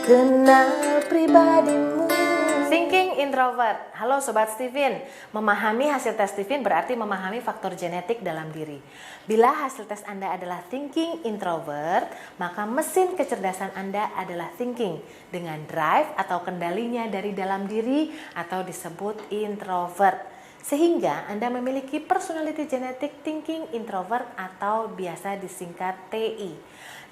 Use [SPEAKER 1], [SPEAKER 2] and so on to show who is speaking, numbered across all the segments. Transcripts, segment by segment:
[SPEAKER 1] Kenal pribadimu. Thinking introvert. Halo Sobat Steven. Memahami hasil tes Steven berarti memahami faktor genetik dalam diri. Bila hasil tes Anda adalah thinking introvert, maka mesin kecerdasan Anda adalah thinking dengan drive atau kendalinya dari dalam diri atau disebut introvert. Sehingga Anda memiliki personality genetik thinking introvert atau biasa disingkat TI.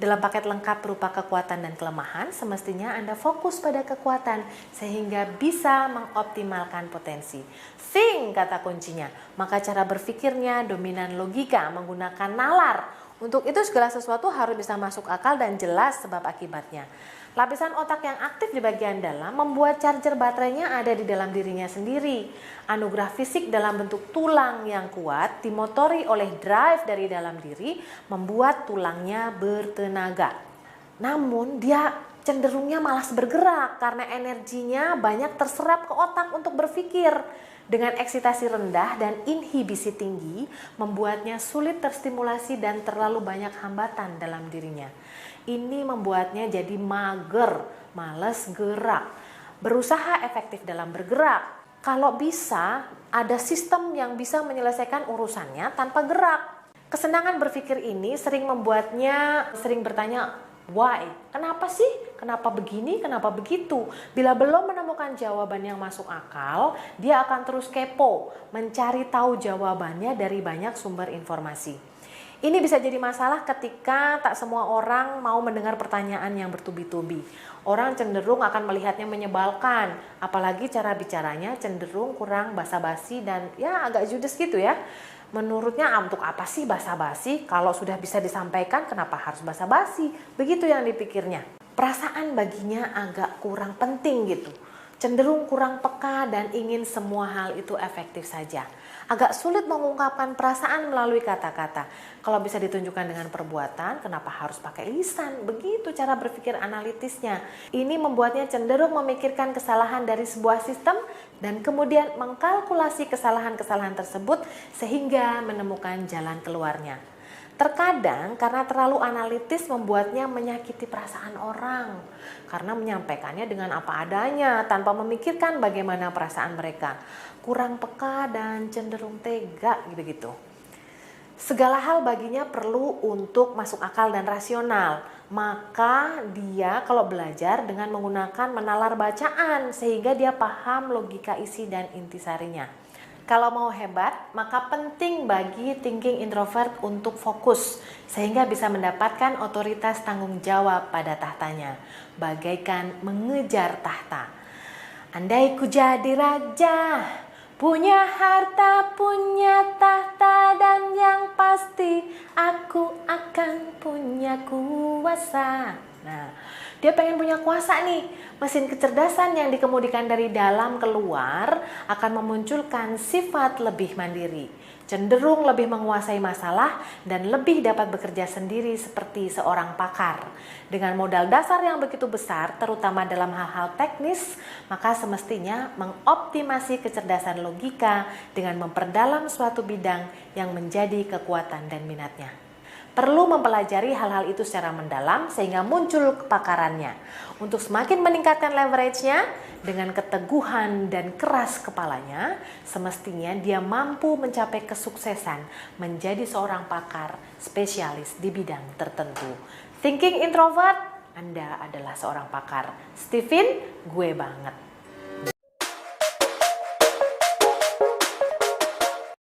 [SPEAKER 1] Dalam paket lengkap berupa kekuatan dan kelemahan, semestinya Anda fokus pada kekuatan sehingga bisa mengoptimalkan potensi. Think kata kuncinya, maka cara berpikirnya dominan logika menggunakan nalar. Untuk itu segala sesuatu harus bisa masuk akal dan jelas sebab akibatnya. Lapisan otak yang aktif di bagian dalam membuat charger baterainya ada di dalam dirinya sendiri. Anugerah fisik dalam bentuk tulang yang kuat dimotori oleh drive dari dalam diri membuat tulangnya bertenaga. Namun dia cenderungnya malas bergerak karena energinya banyak terserap ke otak untuk berpikir. Dengan eksitasi rendah dan inhibisi tinggi, membuatnya sulit terstimulasi dan terlalu banyak hambatan dalam dirinya. Ini membuatnya jadi mager, malas gerak, berusaha efektif dalam bergerak. Kalau bisa, ada sistem yang bisa menyelesaikan urusannya tanpa gerak. Kesenangan berpikir ini sering membuatnya sering bertanya, why? Kenapa sih? Kenapa begini? Kenapa begitu? Bila belum menemukan jawaban yang masuk akal, dia akan terus kepo, mencari tahu jawabannya dari banyak sumber informasi. Ini bisa jadi masalah ketika tak semua orang mau mendengar pertanyaan yang bertubi-tubi. Orang cenderung akan melihatnya menyebalkan, apalagi cara bicaranya cenderung kurang basa-basi dan ya agak judes gitu ya. Menurutnya untuk apa sih basa-basi? Kalau sudah bisa disampaikan kenapa harus basa-basi? Begitu yang dipikirnya. Perasaan baginya agak kurang penting gitu. Cenderung kurang peka dan ingin semua hal itu efektif saja. Agak sulit mengungkapkan perasaan melalui kata-kata. Kalau bisa ditunjukkan dengan perbuatan, kenapa harus pakai lisan? Begitu cara berpikir analitisnya. Ini membuatnya cenderung memikirkan kesalahan dari sebuah sistem dan kemudian mengkalkulasi kesalahan-kesalahan tersebut sehingga menemukan jalan keluarnya. Terkadang karena terlalu analitis membuatnya menyakiti perasaan orang karena menyampaikannya dengan apa adanya tanpa memikirkan bagaimana perasaan mereka. Kurang peka dan cenderung tega gitu-gitu. Segala hal baginya perlu untuk masuk akal dan rasional. Maka dia kalau belajar dengan menggunakan menalar bacaan sehingga dia paham logika isi dan intisarinya. Kalau mau hebat, maka penting bagi thinking introvert untuk fokus sehingga bisa mendapatkan otoritas tanggung jawab pada tahtanya, bagaikan mengejar tahta. Andai ku jadi raja, punya harta, punya tahta, dan yang pasti aku akan punya kuasa. Nah, dia pengen punya kuasa nih. Mesin kecerdasan yang dikemudikan dari dalam keluar akan memunculkan sifat lebih mandiri, cenderung lebih menguasai masalah dan lebih dapat bekerja sendiri seperti seorang pakar. Dengan modal dasar yang begitu besar, terutama dalam hal-hal teknis, maka semestinya mengoptimasi kecerdasan logika dengan memperdalam suatu bidang yang menjadi kekuatan dan minatnya. Perlu mempelajari hal-hal itu secara mendalam sehingga muncul kepakarannya. Untuk semakin meningkatkan leverage-nya dengan keteguhan dan keras kepalanya, semestinya dia mampu mencapai kesuksesan menjadi seorang pakar spesialis di bidang tertentu. Thinking introvert, Anda adalah seorang pakar. Steven, gue banget.